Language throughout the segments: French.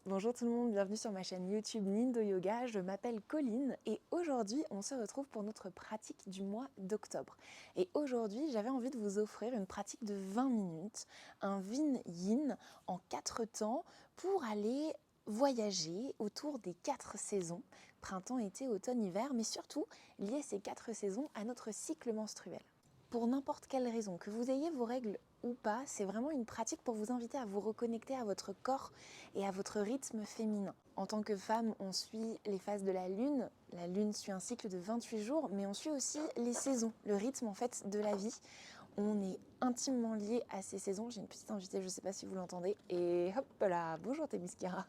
Bonjour tout le monde, bienvenue sur ma chaîne YouTube Nindo Yoga. Je m'appelle Colline et aujourd'hui on se retrouve pour notre pratique du mois d'octobre. Et aujourd'hui j'avais envie de vous offrir une pratique de 20 minutes, un Yin Yin en 4 temps pour aller voyager autour des 4 saisons, printemps, été, automne, hiver, mais surtout lier ces 4 saisons à notre cycle menstruel. Pour n'importe quelle raison, que vous ayez vos règles ou pas, c'est vraiment une pratique pour vous inviter à vous reconnecter à votre corps et à votre rythme féminin. En tant que femme, on suit les phases de la lune. La lune suit un cycle de 28 jours, mais on suit aussi les saisons, le rythme en fait de la vie. On est intimement lié à ces saisons. J'ai une petite invitée, je ne sais pas si vous l'entendez. Et hop là, bonjour Témiskira.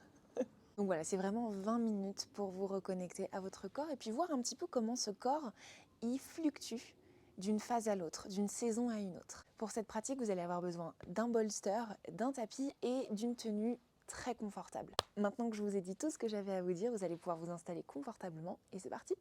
Donc voilà, c'est vraiment 20 minutes pour vous reconnecter à votre corps et puis voir un petit peu comment ce corps il fluctue d'une phase à l'autre, d'une saison à une autre. Pour cette pratique, vous allez avoir besoin d'un bolster, d'un tapis et d'une tenue très confortable. Maintenant que je vous ai dit tout ce que j'avais à vous dire, vous allez pouvoir vous installer confortablement et c'est parti!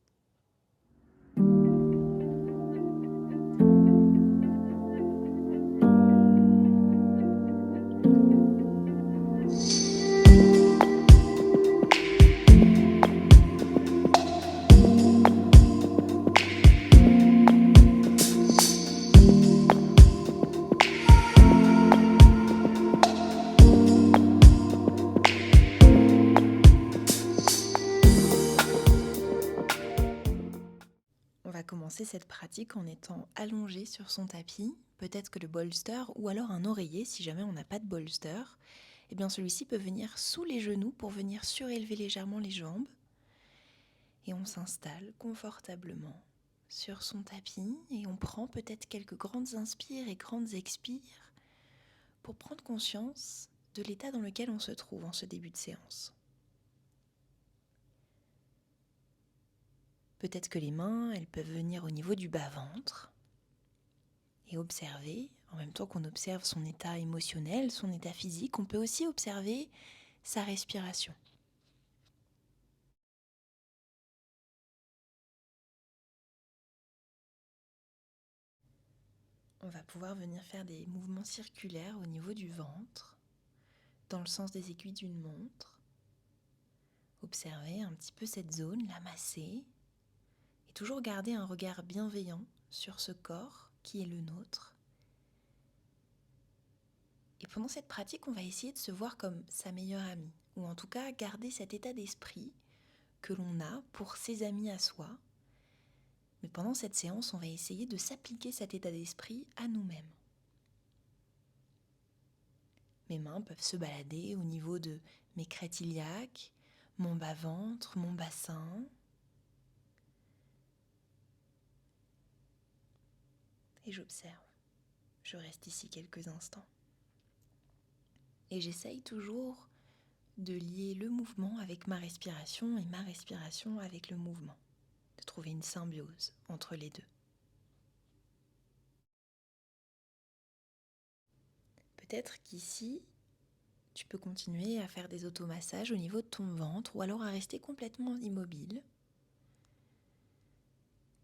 On va commencer cette pratique en étant allongé sur son tapis, peut-être que le bolster ou alors un oreiller si jamais on n'a pas de bolster. Eh bien celui-ci peut venir sous les genoux pour venir surélever légèrement les jambes. Et on s'installe confortablement sur son tapis et on prend peut-être quelques grandes inspires et grandes expires pour prendre conscience de l'état dans lequel on se trouve en ce début de séance. Peut-être que les mains, elles peuvent venir au niveau du bas-ventre et observer, en même temps qu'on observe son état émotionnel, son état physique, on peut aussi observer sa respiration. On va pouvoir venir faire des mouvements circulaires au niveau du ventre, dans le sens des aiguilles d'une montre. Observer un petit peu cette zone, la masser, et toujours garder un regard bienveillant sur ce corps qui est le nôtre. Et pendant cette pratique, on va essayer de se voir comme sa meilleure amie, ou en tout cas garder cet état d'esprit que l'on a pour ses amis à soi. Mais pendant cette séance, on va essayer de s'appliquer cet état d'esprit à nous-mêmes. Mes mains peuvent se balader au niveau de mes crêtes iliaques, mon bas-ventre, mon bassin. Et j'observe. Je reste ici quelques instants. Et j'essaye toujours de lier le mouvement avec ma respiration et ma respiration avec le mouvement. De trouver une symbiose entre les deux. Peut-être qu'ici, tu peux continuer à faire des automassages au niveau de ton ventre ou alors à rester complètement immobile.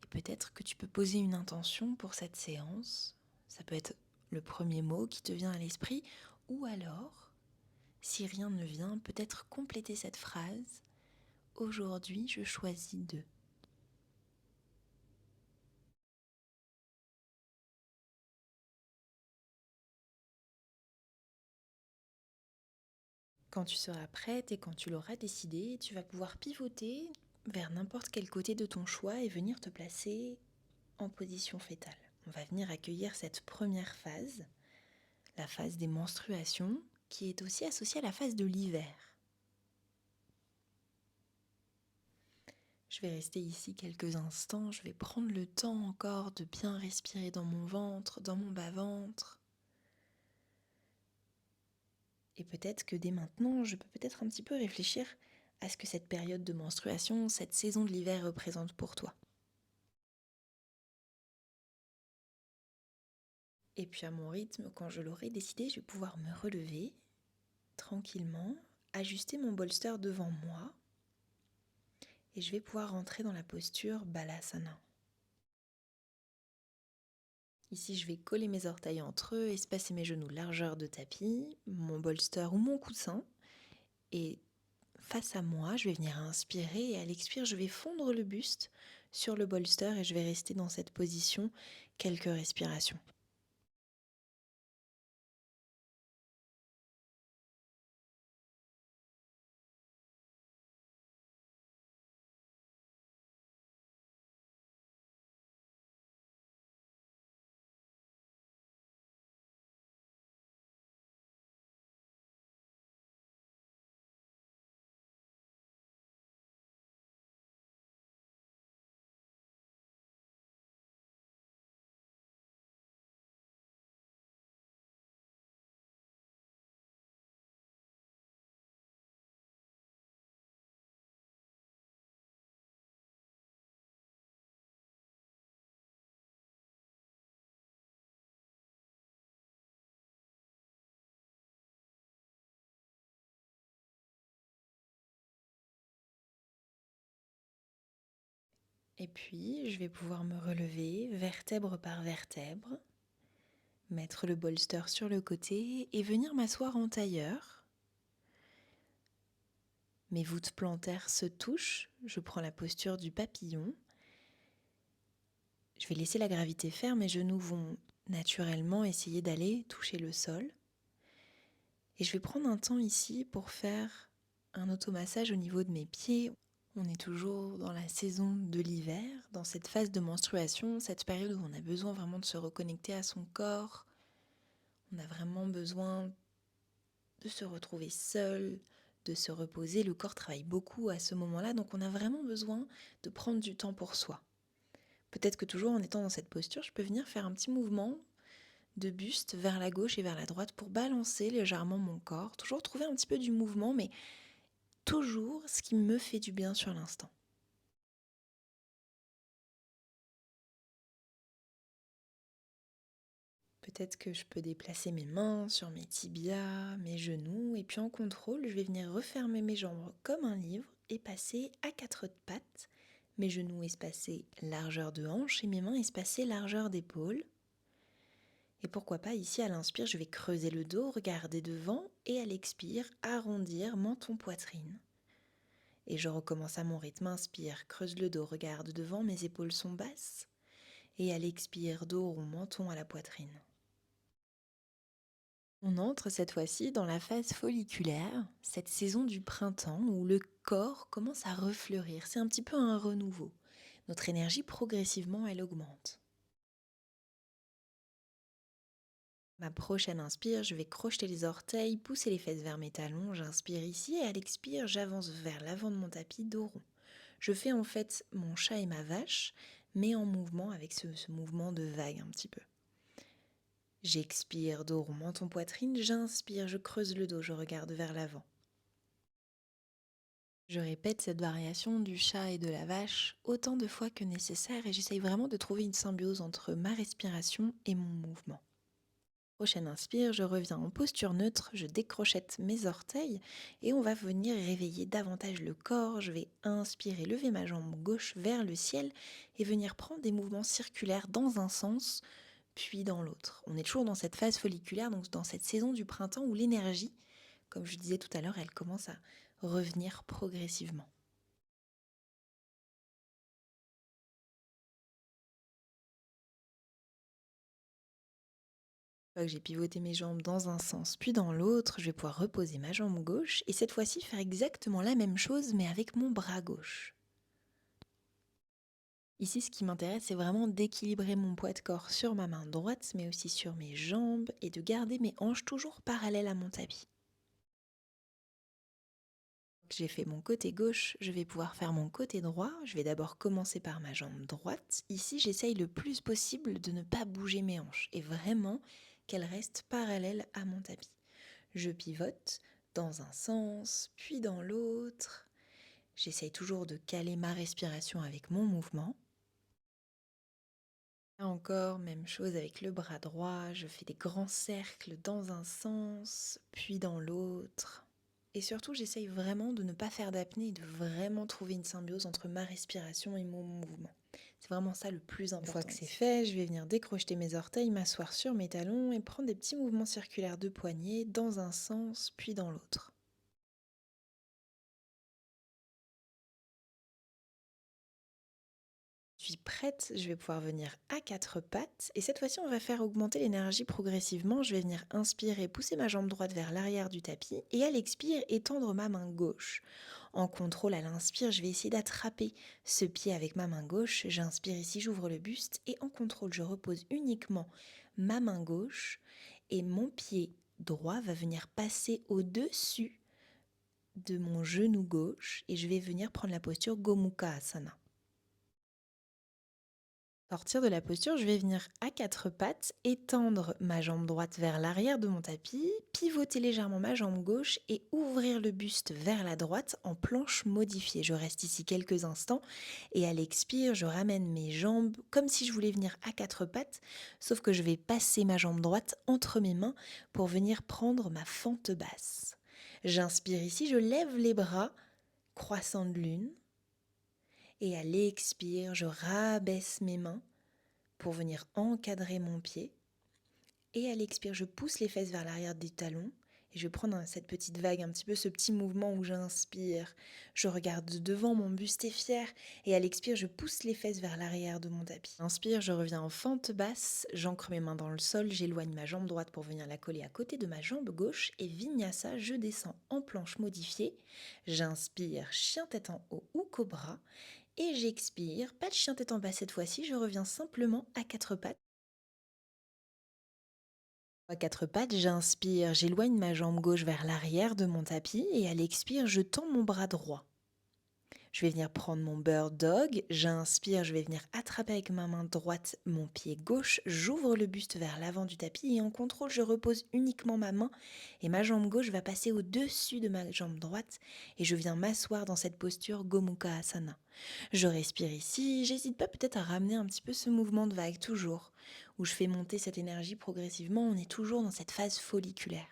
Et peut-être que tu peux poser une intention pour cette séance. Ça peut être le premier mot qui te vient à l'esprit ou alors, si rien ne vient, peut-être compléter cette phrase. Aujourd'hui, je choisis de. Quand tu seras prête et quand tu l'auras décidé, tu vas pouvoir pivoter vers n'importe quel côté de ton choix et venir te placer en position fétale. On va venir accueillir cette première phase, la phase des menstruations, qui est aussi associée à la phase de l'hiver. Je vais rester ici quelques instants, je vais prendre le temps encore de bien respirer dans mon ventre, dans mon bas-ventre. Et peut-être que dès maintenant, je peux peut-être un petit peu réfléchir à ce que cette période de menstruation, cette saison de l'hiver représente pour toi. Et puis à mon rythme, quand je l'aurai décidé, je vais pouvoir me relever tranquillement, ajuster mon bolster devant moi et je vais pouvoir rentrer dans la posture Balasana. Ici, je vais coller mes orteils entre eux, espacer mes genoux largeur de tapis, mon bolster ou mon coussin et face à moi, je vais venir inspirer et à l'expire, je vais fondre le buste sur le bolster et je vais rester dans cette position quelques respirations. Et puis, je vais pouvoir me relever vertèbre par vertèbre, mettre le bolster sur le côté et venir m'asseoir en tailleur. Mes voûtes plantaires se touchent, je prends la posture du papillon. Je vais laisser la gravité faire, mes genoux vont naturellement essayer d'aller toucher le sol. Et je vais prendre un temps ici pour faire un automassage au niveau de mes pieds. On est toujours dans la saison de l'hiver, dans cette phase de menstruation, cette période où on a besoin vraiment de se reconnecter à son corps. On a vraiment besoin de se retrouver seul, de se reposer. Le corps travaille beaucoup à ce moment-là, donc on a vraiment besoin de prendre du temps pour soi. Peut-être que toujours en étant dans cette posture, je peux venir faire un petit mouvement de buste vers la gauche et vers la droite pour balancer légèrement mon corps. Toujours trouver un petit peu du mouvement, mais toujours ce qui me fait du bien sur l'instant. Peut-être que je peux déplacer mes mains sur mes tibias, mes genoux, et puis en contrôle, je vais venir refermer mes jambes comme un livre et passer à quatre pattes. Mes genoux espacés largeur de hanche et mes mains espacées largeur d'épaule. Et pourquoi pas ici à l'inspire, je vais creuser le dos, regarder devant et à l'expire, arrondir menton-poitrine. Et je recommence à mon rythme, inspire, creuse le dos, regarde devant, mes épaules sont basses. Et à l'expire, dos rond, menton à la poitrine. On entre cette fois-ci dans la phase folliculaire, cette saison du printemps où le corps commence à refleurir. C'est un petit peu un renouveau. Notre énergie progressivement, elle augmente. Ma prochaine inspire, je vais crocheter les orteils, pousser les fesses vers mes talons, j'inspire ici et à l'expire, j'avance vers l'avant de mon tapis dos rond. Je fais en fait mon chat et ma vache, mais en mouvement avec ce mouvement de vague un petit peu. J'expire, dos rond, menton poitrine, j'inspire, je creuse le dos, je regarde vers l'avant. Je répète cette variation du chat et de la vache autant de fois que nécessaire et j'essaye vraiment de trouver une symbiose entre ma respiration et mon mouvement. Prochaine inspire, je reviens en posture neutre, je décrochette mes orteils et on va venir réveiller davantage le corps. Je vais inspirer, lever ma jambe gauche vers le ciel et venir prendre des mouvements circulaires dans un sens puis dans l'autre. On est toujours dans cette phase folliculaire, donc dans cette saison du printemps où l'énergie, comme je disais tout à l'heure, elle commence à revenir progressivement. Une fois que j'ai pivoté mes jambes dans un sens puis dans l'autre, je vais pouvoir reposer ma jambe gauche et cette fois-ci faire exactement la même chose mais avec mon bras gauche. Ici, ce qui m'intéresse, c'est vraiment d'équilibrer mon poids de corps sur ma main droite, mais aussi sur mes jambes et de garder mes hanches toujours parallèles à mon tapis. J'ai fait mon côté gauche, je vais pouvoir faire mon côté droit. Je vais d'abord commencer par ma jambe droite. Ici, j'essaye le plus possible de ne pas bouger mes hanches et vraiment qu'elles restent parallèles à mon tapis. Je pivote dans un sens, puis dans l'autre. J'essaye toujours de caler ma respiration avec mon mouvement. Là encore, même chose avec le bras droit, je fais des grands cercles dans un sens, puis dans l'autre. Et surtout, j'essaye vraiment de ne pas faire d'apnée et de vraiment trouver une symbiose entre ma respiration et mon mouvement. C'est vraiment ça le plus important. Une fois que c'est fait, je vais venir décrocher mes orteils, m'asseoir sur mes talons et prendre des petits mouvements circulaires de poignets dans un sens, puis dans l'autre. Je suis prête, je vais pouvoir venir à quatre pattes et cette fois-ci on va faire augmenter l'énergie progressivement. Je vais venir inspirer, pousser ma jambe droite vers l'arrière du tapis et à l'expire étendre ma main gauche. En contrôle à l'inspire, je vais essayer d'attraper ce pied avec ma main gauche. J'inspire ici, j'ouvre le buste et en contrôle, je repose uniquement ma main gauche et mon pied droit va venir passer au-dessus de mon genou gauche et je vais venir prendre la posture Gomukha Asana. Sortir de la posture, je vais venir à quatre pattes, étendre ma jambe droite vers l'arrière de mon tapis, pivoter légèrement ma jambe gauche et ouvrir le buste vers la droite en planche modifiée. Je reste ici quelques instants et à l'expire, je ramène mes jambes comme si je voulais venir à quatre pattes, sauf que je vais passer ma jambe droite entre mes mains pour venir prendre ma fente basse. J'inspire ici, je lève les bras, croissant de lune. Et à l'expire, je rabaisse mes mains pour venir encadrer mon pied. Et à l'expire, je pousse les fesses vers l'arrière des talons. Et je prends cette petite vague, un petit peu ce petit mouvement où j'inspire. Je regarde devant, mon buste est fier. Et à l'expire, je pousse les fesses vers l'arrière de mon tapis. Inspire, je reviens en fente basse. J'ancre mes mains dans le sol. J'éloigne ma jambe droite pour venir la coller à côté de ma jambe gauche. Et vinyasa, je descends en planche modifiée. J'inspire, chien tête en haut ou cobra. Et j'expire, pas de chien tête en bas cette fois-ci, je reviens simplement à quatre pattes. À quatre pattes, j'inspire, j'éloigne ma jambe gauche vers l'arrière de mon tapis et à l'expire, je tends mon bras droit. Je vais venir prendre mon bird dog, j'inspire, je vais venir attraper avec ma main droite mon pied gauche, j'ouvre le buste vers l'avant du tapis et en contrôle, je repose uniquement ma main et ma jambe gauche va passer au-dessus de ma jambe droite et je viens m'asseoir dans cette posture Gomukha Asana. Je respire ici, j'hésite pas peut-être à ramener un petit peu ce mouvement de vague toujours, où je fais monter cette énergie progressivement, on est toujours dans cette phase folliculaire.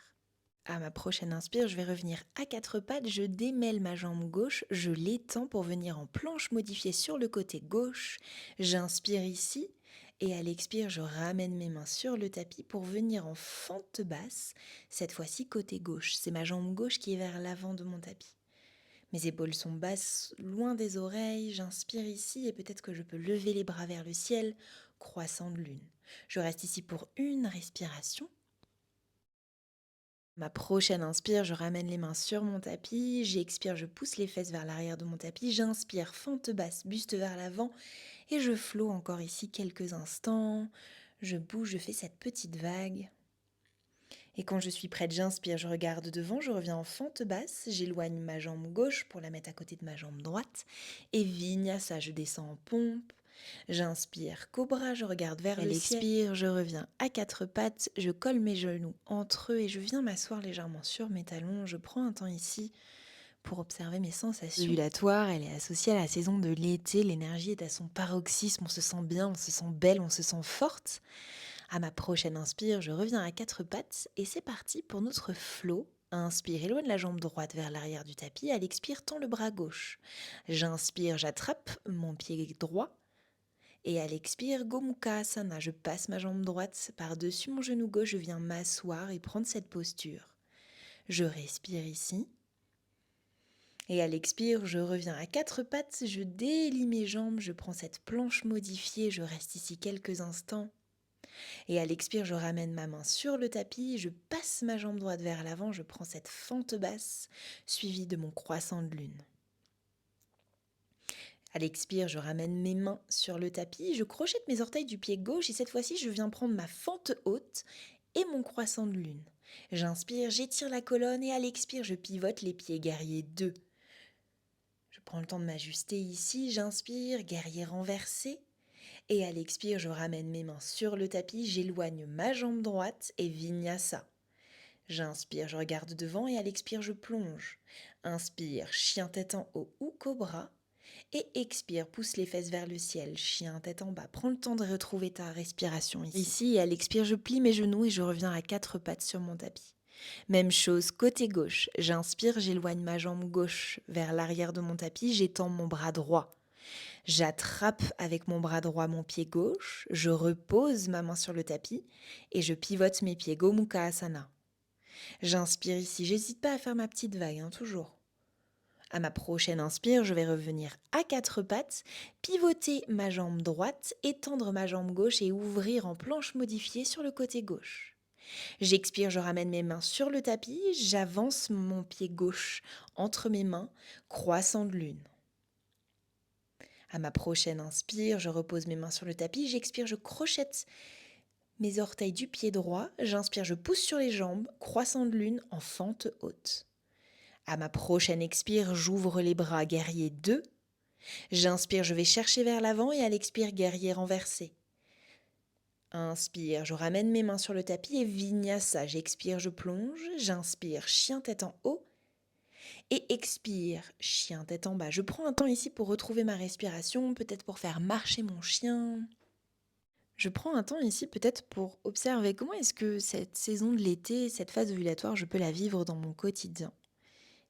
À ma prochaine inspire, je vais revenir à quatre pattes, je démêle ma jambe gauche, je l'étends pour venir en planche modifiée sur le côté gauche. J'inspire ici et à l'expire, je ramène mes mains sur le tapis pour venir en fente basse, cette fois-ci côté gauche. C'est ma jambe gauche qui est vers l'avant de mon tapis. Mes épaules sont basses, loin des oreilles, j'inspire ici et peut-être que je peux lever les bras vers le ciel, croissant de lune. Je reste ici pour une respiration. Ma prochaine inspire, je ramène les mains sur mon tapis, j'expire, je pousse les fesses vers l'arrière de mon tapis, j'inspire, fente basse, buste vers l'avant et je flotte encore ici quelques instants. Je bouge, je fais cette petite vague. Et quand je suis prête, j'inspire, je regarde devant, je reviens en fente basse, j'éloigne ma jambe gauche pour la mettre à côté de ma jambe droite et vinyasa, je descends en pompe. J'inspire, cobra, je regarde vers le ciel. Expire, je reviens à quatre pattes, je colle mes genoux entre eux et je viens m'asseoir légèrement sur mes talons. Je prends un temps ici pour observer mes sensations. L'ovulatoire, elle est associée à la saison de l'été, l'énergie est à son paroxysme, on se sent bien, on se sent belle, on se sent forte. À ma prochaine inspire, je reviens à quatre pattes et c'est parti pour notre flow. Inspire, éloigne la jambe droite vers l'arrière du tapis. À l'expire, tends le bras gauche. J'inspire, j'attrape mon pied droit. Et à l'expire, Gomukha Asana, je passe ma jambe droite par-dessus mon genou gauche, je viens m'asseoir et prendre cette posture. Je respire ici. Et à l'expire, je reviens à quatre pattes, je délie mes jambes, je prends cette planche modifiée, je reste ici quelques instants. Et à l'expire, je ramène ma main sur le tapis, je passe ma jambe droite vers l'avant, je prends cette fente basse, suivie de mon croissant de lune. À l'expire, je ramène mes mains sur le tapis, je crochette mes orteils du pied gauche et cette fois-ci, je viens prendre ma fente haute et mon croissant de lune. J'inspire, j'étire la colonne et à l'expire, je pivote les pieds guerrier 2. Je prends le temps de m'ajuster ici, j'inspire, guerrier renversé. Et à l'expire, je ramène mes mains sur le tapis, j'éloigne ma jambe droite et vinyasa. J'inspire, je regarde devant et à l'expire, je plonge. Inspire, chien tête en haut ou cobra. Et expire, pousse les fesses vers le ciel, chien tête en bas. Prends le temps de retrouver ta respiration ici. Ici, et à l'expire, je plie mes genoux et je reviens à quatre pattes sur mon tapis. Même chose, côté gauche. J'inspire, j'éloigne ma jambe gauche vers l'arrière de mon tapis, j'étends mon bras droit. J'attrape avec mon bras droit mon pied gauche, je repose ma main sur le tapis et je pivote mes pieds, Gomukha Asana. J'inspire ici, j'hésite pas à faire ma petite vague, toujours. À ma prochaine inspire, je vais revenir à quatre pattes, pivoter ma jambe droite, étendre ma jambe gauche et ouvrir en planche modifiée sur le côté gauche. J'expire, je ramène mes mains sur le tapis, j'avance mon pied gauche entre mes mains, croissant de lune. À ma prochaine inspire, je repose mes mains sur le tapis, j'expire, je crochette mes orteils du pied droit, j'inspire, je pousse sur les jambes, croissant de lune en fente haute. À ma prochaine expire, j'ouvre les bras, guerrier 2. J'inspire, je vais chercher vers l'avant et à l'expire, guerrier renversé. Inspire, je ramène mes mains sur le tapis et vinyasa. J'expire, je plonge. J'inspire, chien tête en haut. Et expire, chien tête en bas. Je prends un temps ici pour retrouver ma respiration, peut-être pour faire marcher mon chien. Je prends un temps ici peut-être pour observer comment est-ce que cette saison de l'été, cette phase ovulatoire, je peux la vivre dans mon quotidien.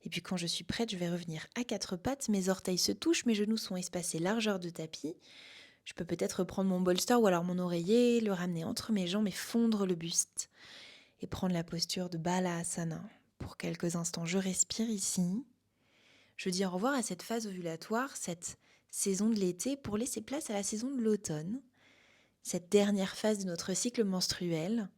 Et puis quand je suis prête, je vais revenir à quatre pattes, mes orteils se touchent, mes genoux sont espacés largeur de tapis. Je peux peut-être prendre mon bolster ou alors mon oreiller, le ramener entre mes jambes et fondre le buste. Et prendre la posture de Balasana. Pour quelques instants, je respire ici. Je dis au revoir à cette phase ovulatoire, cette saison de l'été, pour laisser place à la saison de l'automne, cette dernière phase de notre cycle menstruel,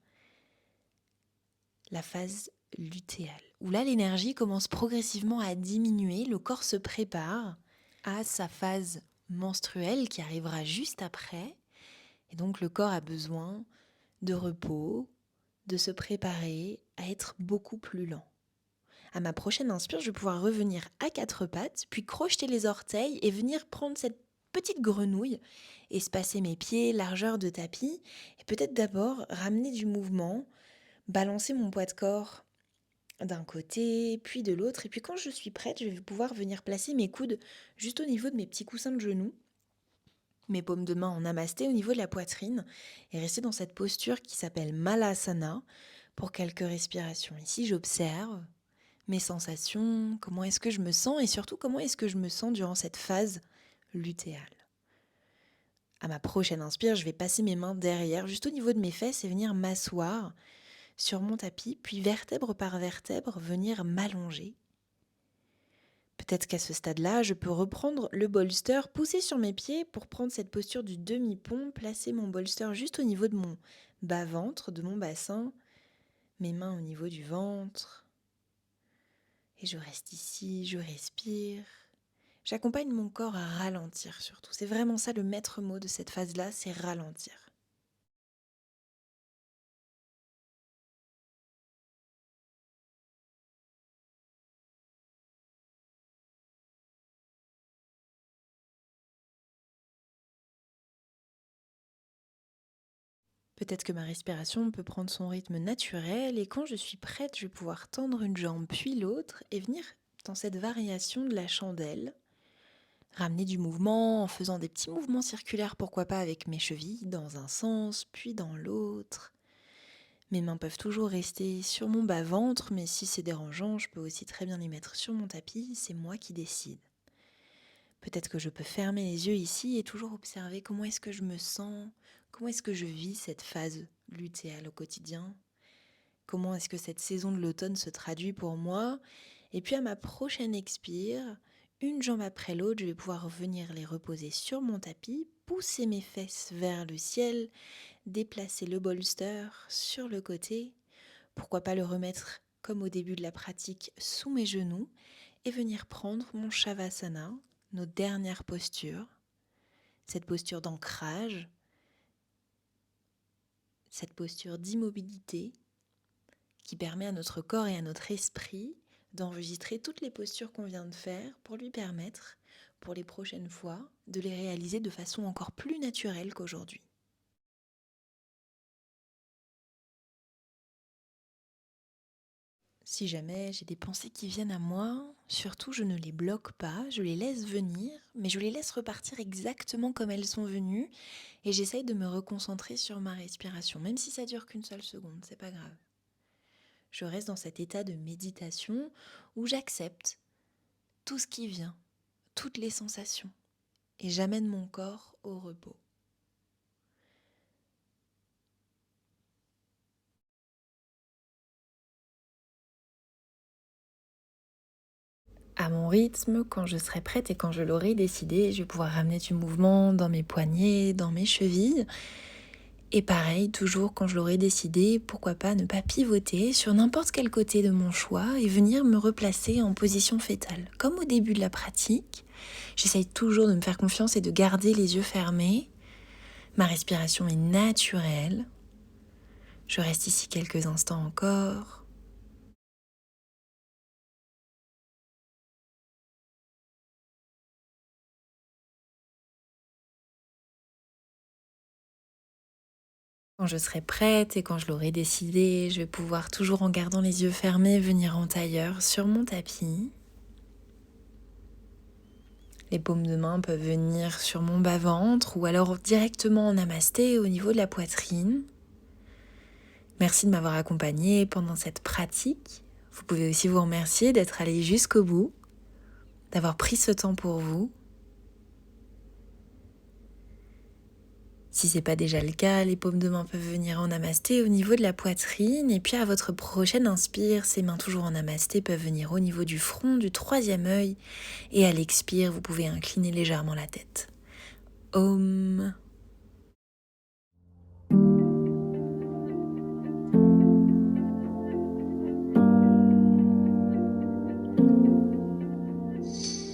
la phase lutéale, où là l'énergie commence progressivement à diminuer, le corps se prépare à sa phase menstruelle qui arrivera juste après, et donc le corps a besoin de repos, de se préparer à être beaucoup plus lent. À ma prochaine inspire, je vais pouvoir revenir à quatre pattes, puis crocheter les orteils et venir prendre cette petite grenouille, espacer mes pieds, largeur de tapis, et peut-être d'abord ramener du mouvement, balancer mon poids de corps d'un côté, puis de l'autre, et puis quand je suis prête, je vais pouvoir venir placer mes coudes juste au niveau de mes petits coussins de genoux, mes paumes de main en namasté au niveau de la poitrine, et rester dans cette posture qui s'appelle Malasana pour quelques respirations. Ici, j'observe mes sensations, comment est-ce que je me sens, et surtout comment est-ce que je me sens durant cette phase lutéale. À ma prochaine inspire, je vais passer mes mains derrière, juste au niveau de mes fesses, et venir m'asseoir sur mon tapis, puis vertèbre par vertèbre, venir m'allonger. Peut-être qu'à ce stade-là, je peux reprendre le bolster, pousser sur mes pieds pour prendre cette posture du demi-pont, placer mon bolster juste au niveau de mon bas-ventre, de mon bassin, mes mains au niveau du ventre. Et je reste ici, je respire. J'accompagne mon corps à ralentir surtout. C'est vraiment ça le maître mot de cette phase-là, c'est ralentir. Peut-être que ma respiration peut prendre son rythme naturel et quand je suis prête, je vais pouvoir tendre une jambe puis l'autre et venir dans cette variation de la chandelle. Ramener du mouvement en faisant des petits mouvements circulaires, pourquoi pas avec mes chevilles, dans un sens puis dans l'autre. Mes mains peuvent toujours rester sur mon bas-ventre, mais si c'est dérangeant, je peux aussi très bien les mettre sur mon tapis, c'est moi qui décide. Peut-être que je peux fermer les yeux ici et toujours observer comment est-ce que je me sens, comment est-ce que je vis cette phase lutéale au quotidien, comment est-ce que cette saison de l'automne se traduit pour moi. Et puis à ma prochaine expire, une jambe après l'autre, je vais pouvoir venir les reposer sur mon tapis, pousser mes fesses vers le ciel, déplacer le bolster sur le côté, pourquoi pas le remettre comme au début de la pratique sous mes genoux et venir prendre mon Shavasana, nos dernières postures, cette posture d'ancrage, cette posture d'immobilité qui permet à notre corps et à notre esprit d'enregistrer toutes les postures qu'on vient de faire pour lui permettre, pour les prochaines fois, de les réaliser de façon encore plus naturelle qu'aujourd'hui. Si jamais j'ai des pensées qui viennent à moi, surtout je ne les bloque pas, je les laisse venir, mais je les laisse repartir exactement comme elles sont venues et j'essaye de me reconcentrer sur ma respiration, même si ça dure qu'une seule seconde, c'est pas grave. Je reste dans cet état de méditation où j'accepte tout ce qui vient, toutes les sensations, et j'amène mon corps au repos. à mon rythme, quand je serai prête et quand je l'aurai décidé. Je vais pouvoir ramener du mouvement dans mes poignets, dans mes chevilles. Et pareil, toujours quand je l'aurai décidé, pourquoi pas ne pas pivoter sur n'importe quel côté de mon choix et venir me replacer en position fétale. Comme au début de la pratique, j'essaye toujours de me faire confiance et de garder les yeux fermés. Ma respiration est naturelle. Je reste ici quelques instants encore. Quand je serai prête et quand je l'aurai décidé, je vais pouvoir, toujours en gardant les yeux fermés, venir en tailleur sur mon tapis. Les paumes de main peuvent venir sur mon bas-ventre ou alors directement en namasté au niveau de la poitrine. Merci de m'avoir accompagnée pendant cette pratique. Vous pouvez aussi vous remercier d'être allé jusqu'au bout, d'avoir pris ce temps pour vous. Si ce n'est pas déjà le cas, les paumes de main peuvent venir en namasté au niveau de la poitrine. Et puis à votre prochaine inspire, ces mains toujours en namasté peuvent venir au niveau du front, du troisième œil. Et à l'expire, vous pouvez incliner légèrement la tête. Om.